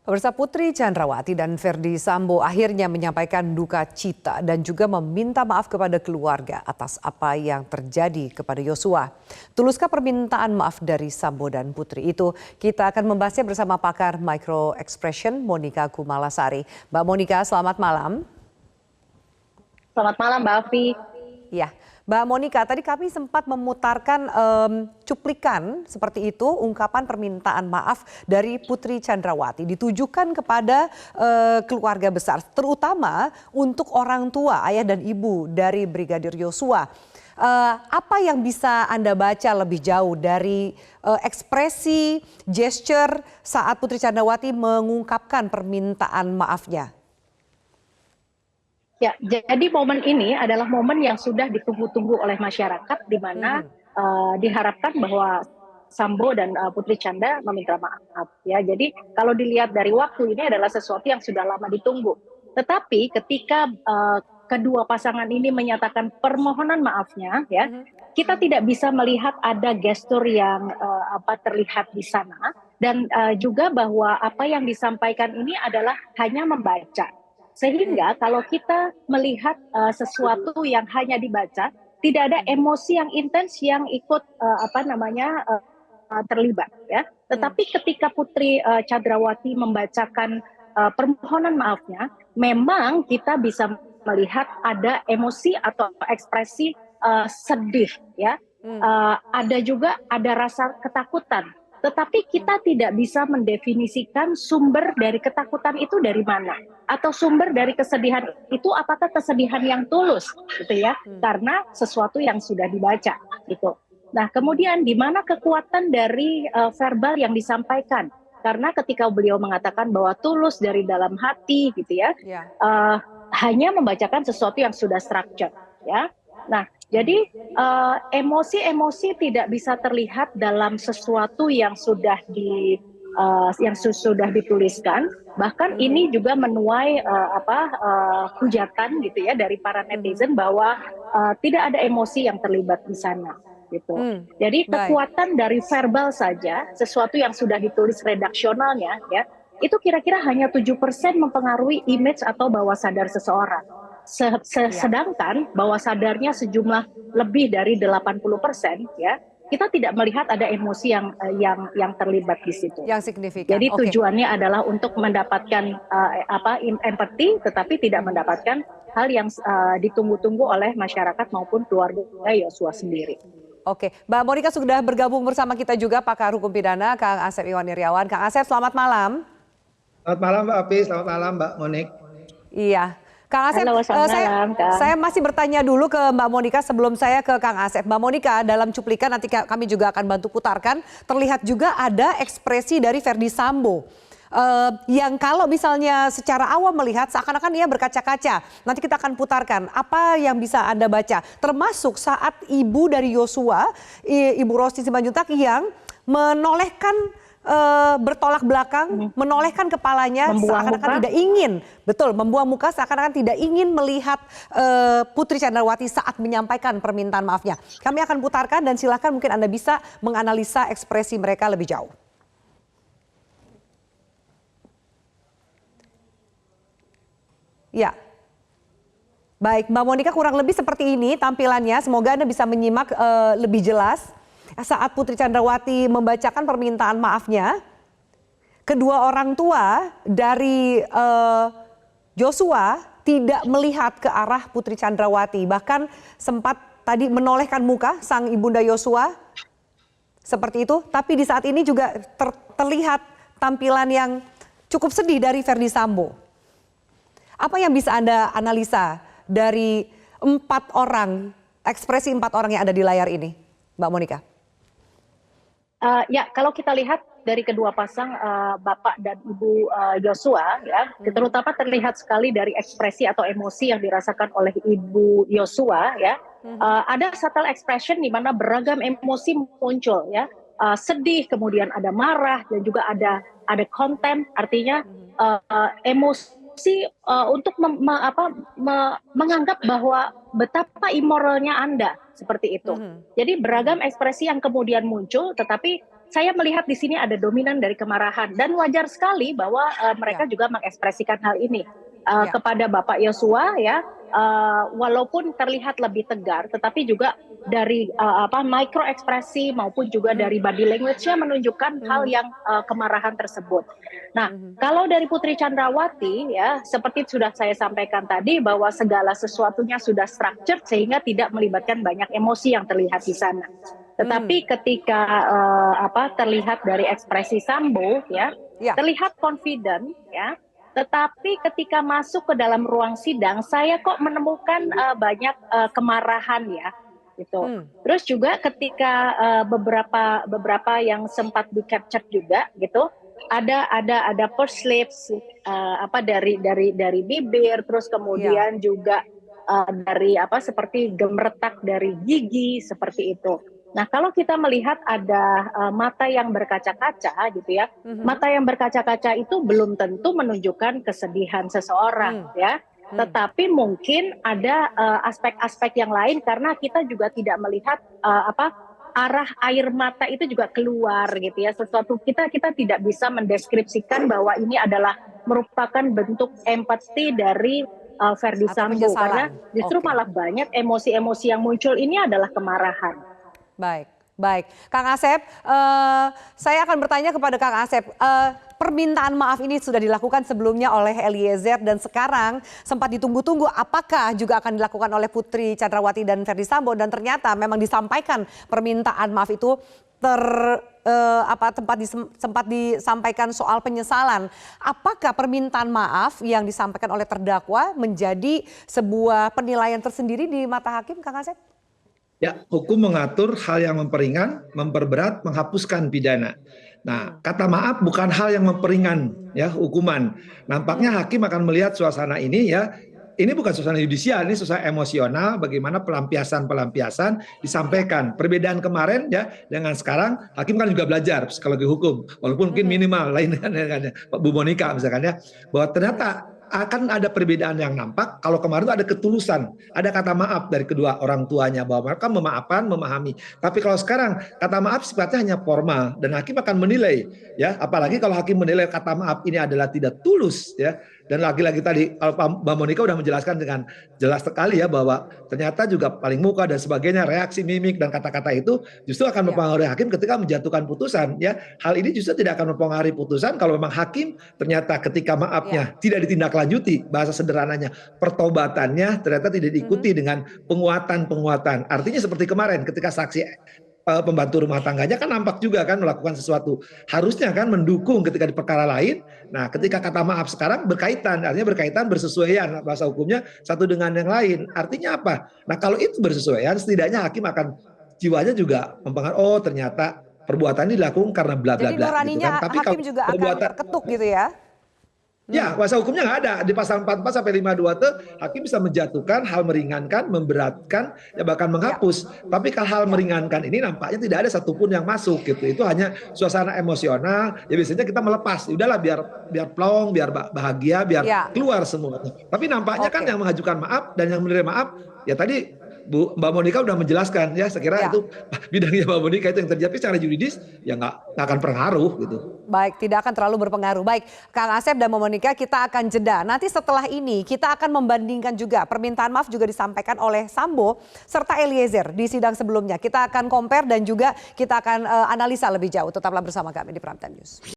Pemirsa, Putri Chandrawati dan Ferdy Sambo akhirnya menyampaikan duka cita dan juga meminta maaf kepada keluarga atas apa yang terjadi kepada Yosua. Tuluskah permintaan maaf dari Sambo dan Putri itu? Kita akan membahasnya bersama pakar micro expression Monika Kumalasari. Mbak Monika, selamat malam. Selamat malam, Mbak Afi. Ya, Mbak Monika, tadi kami sempat memutarkan cuplikan seperti itu, ungkapan permintaan maaf dari Putri Chandrawati ditujukan kepada keluarga besar, terutama untuk orang tua, ayah dan ibu dari Brigadir Yosua. Apa yang bisa Anda baca lebih jauh dari ekspresi, gesture saat Putri Chandrawati mengungkapkan permintaan maafnya? Ya, jadi momen ini adalah momen yang sudah ditunggu-tunggu oleh masyarakat, di mana diharapkan bahwa Sambo dan Putri Chandra meminta maaf. Ya, jadi kalau dilihat dari waktu, ini adalah sesuatu yang sudah lama ditunggu. Tetapi ketika kedua pasangan ini menyatakan permohonan maafnya, ya, kita tidak bisa melihat ada gestur yang terlihat di sana, dan juga bahwa apa yang disampaikan ini adalah hanya membaca. Sehingga kalau kita melihat sesuatu yang hanya dibaca, tidak ada emosi yang intens yang ikut terlibat, ya. Tetapi ketika Putri Chandrawati membacakan permohonan maafnya, memang kita bisa melihat ada emosi atau ekspresi sedih, ya. Ada rasa ketakutan. Tetapi kita tidak bisa mendefinisikan sumber dari ketakutan itu dari mana, atau sumber dari kesedihan itu apakah kesedihan yang tulus, gitu ya, karena sesuatu yang sudah dibaca, gitu. Nah, kemudian di mana kekuatan dari verbal yang disampaikan? Karena ketika beliau mengatakan bahwa tulus dari dalam hati, gitu ya, hanya membacakan sesuatu yang sudah structure, ya. Nah, jadi emosi-emosi tidak bisa terlihat dalam sesuatu yang sudah dituliskan. Bahkan ini juga menuai hujatan, gitu ya, dari para netizen bahwa tidak ada emosi yang terlibat di sana, gitu. Jadi kekuatan dari verbal saja, sesuatu yang sudah ditulis redaksionalnya, ya, itu kira-kira hanya 7% mempengaruhi image atau bawah sadar seseorang. Sedangkan bawah sadarnya sejumlah lebih dari 80%, ya, kita tidak melihat ada emosi yang terlibat di situ. Yang signifikan. Jadi tujuannya adalah untuk mendapatkan empati, tetapi tidak mendapatkan hal yang ditunggu-tunggu oleh masyarakat maupun keluarga Yosua sendiri. Oke, Mbak Monika sudah bergabung bersama kita juga pakar hukum pidana Kang Asep Iwan Iryawan. Kang Asep, selamat malam. Selamat malam Mbak Afi, selamat malam Mbak Monik. Iya. Kang Asep, halo, saya masih bertanya dulu ke Mbak Monika sebelum saya ke Kang Asep. Mbak Monika, dalam cuplikan nanti kami juga akan bantu putarkan, terlihat juga ada ekspresi dari Ferdy Sambo. Yang kalau misalnya secara awam melihat seakan-akan ia berkaca-kaca. Nanti kita akan putarkan apa yang bisa Anda baca. Termasuk saat ibu dari Yosua, Ibu Rosti Simanjuntak yang menolehkan bertolak belakang, menolehkan kepalanya seakan-akan tidak ingin, membuang muka seakan-akan tidak ingin melihat Putri Chandrawati saat menyampaikan permintaan maafnya. Kami akan putarkan dan silakan mungkin Anda bisa menganalisa ekspresi mereka lebih jauh. Ya, baik Mbak Monika, kurang lebih seperti ini tampilannya. Semoga Anda bisa menyimak lebih jelas. Saat Putri Chandrawati membacakan permintaan maafnya, kedua orang tua dari Yosua tidak melihat ke arah Putri Chandrawati. Bahkan sempat tadi menolehkan muka sang ibunda Yosua seperti itu. Tapi di saat ini juga terlihat tampilan yang cukup sedih dari Ferdy Sambo. Apa yang bisa Anda analisa dari ekspresi 4 orang yang ada di layar ini, Mbak Monika? Ya, kalau kita lihat dari kedua pasang Bapak dan Ibu Yosua, ya, terutama terlihat sekali dari ekspresi atau emosi yang dirasakan oleh Ibu Yosua, ya. Ada subtle expression di mana beragam emosi muncul, ya. Sedih, kemudian ada marah, dan juga ada contempt, artinya emosi untuk menganggap bahwa betapa imoralnya Anda, seperti itu. Jadi beragam ekspresi yang kemudian muncul, tetapi saya melihat di sini ada dominan dari kemarahan dan wajar sekali bahwa mereka juga mengekspresikan hal ini kepada Bapak Yosua ya. Walaupun terlihat lebih tegar, tetapi juga dari micro ekspresi maupun juga dari body language-nya menunjukkan hal yang kemarahan tersebut. Nah, kalau dari Putri Chandrawati ya, seperti sudah saya sampaikan tadi bahwa segala sesuatunya sudah structured sehingga tidak melibatkan banyak emosi yang terlihat di sana. Tetapi ketika terlihat dari ekspresi Sambo ya, terlihat confident ya. Tetapi ketika masuk ke dalam ruang sidang, saya kok menemukan banyak kemarahan ya, gitu. Terus juga ketika beberapa yang sempat di capture juga, gitu, ada pursed lips, dari bibir, terus kemudian juga dari seperti gemeretak dari gigi seperti itu. Nah, kalau kita melihat ada mata yang berkaca-kaca gitu ya, mata yang berkaca-kaca itu belum tentu menunjukkan kesedihan seseorang ya, tetapi mungkin ada aspek-aspek yang lain karena kita juga tidak melihat arah air mata itu juga keluar gitu ya, sesuatu kita tidak bisa mendeskripsikan bahwa ini adalah merupakan bentuk empati dari Verdi Sambo karena justru malah banyak emosi-emosi yang muncul ini adalah kemarahan. Baik. Kang Asep, saya akan bertanya kepada Kang Asep. Permintaan maaf ini sudah dilakukan sebelumnya oleh Eliezer dan sekarang sempat ditunggu-tunggu apakah juga akan dilakukan oleh Putri Chandrawati dan Verdi Sambo dan ternyata memang disampaikan permintaan maaf itu sempat disampaikan soal penyesalan. Apakah permintaan maaf yang disampaikan oleh terdakwa menjadi sebuah penilaian tersendiri di mata hakim, Kang Asep? Ya, hukum mengatur hal yang memperingan, memperberat, menghapuskan pidana. Nah, kata maaf bukan hal yang memperingan ya hukuman. Nampaknya hakim akan melihat suasana ini ya. Ini bukan suasana yudisial, ini suasana emosional. Bagaimana pelampiasan disampaikan. Perbedaan kemarin ya dengan sekarang, hakim kan juga belajar psikologi hukum, walaupun mungkin minimal lain dengan Bu Monika misalkan ya, bahwa ternyata akan ada perbedaan yang nampak kalau kemarin itu ada ketulusan, ada kata maaf dari kedua orang tuanya bahwa mereka memaafkan, memahami. Tapi kalau sekarang kata maaf sifatnya hanya formal dan hakim akan menilai ya, apalagi kalau hakim menilai kata maaf ini adalah tidak tulus ya. Dan lagi-lagi tadi Mbak Monika sudah menjelaskan dengan jelas sekali ya bahwa ternyata juga paling muka dan sebagainya, reaksi mimik dan kata-kata itu justru akan mempengaruhi hakim ketika menjatuhkan putusan ya. Hal ini justru tidak akan mempengaruhi putusan kalau memang hakim ternyata ketika maafnya tidak ditindaklanjuti, bahasa sederhananya pertobatannya ternyata tidak diikuti dengan penguatan. Artinya seperti kemarin ketika saksi pembantu rumah tangganya kan nampak juga kan melakukan sesuatu, harusnya kan mendukung ketika di perkara lain. Nah, ketika kata maaf sekarang berkaitan, artinya berkaitan bersesuaian bahasa hukumnya satu dengan yang lain. Artinya apa? Nah, kalau itu bersesuaian, setidaknya hakim akan jiwanya juga mempengaruhi. Oh, ternyata perbuatan ini dilakukan karena bla bla bla. Jadi nuraninya gitu kan. Tapi hakim juga akan terketuk gitu ya? Ya, kuasa hukumnya nggak ada. Di pasal 44 sampai 52 itu hakim bisa menjatuhkan, hal meringankan, memberatkan, ya bahkan menghapus. Tapi kalau hal meringankan ini nampaknya tidak ada satupun yang masuk gitu. Itu hanya suasana emosional. Ya biasanya kita melepas. Udahlah biar plong, biar bahagia, biar keluar semua. Tapi nampaknya kan yang mengajukan maaf dan yang menerima maaf ya tadi Mbak Monika udah menjelaskan ya, sekira itu bidangnya Mbak Monika itu yang terjadi secara yuridis ya nggak akan pengaruh gitu. Baik, tidak akan terlalu berpengaruh. Baik, Kang Asep dan Mbak Monika kita akan jeda. Nanti setelah ini kita akan membandingkan juga permintaan maaf juga disampaikan oleh Sambo serta Eliezer di sidang sebelumnya. Kita akan compare dan juga kita akan analisa lebih jauh. Tetaplah bersama kami di Prime Time News.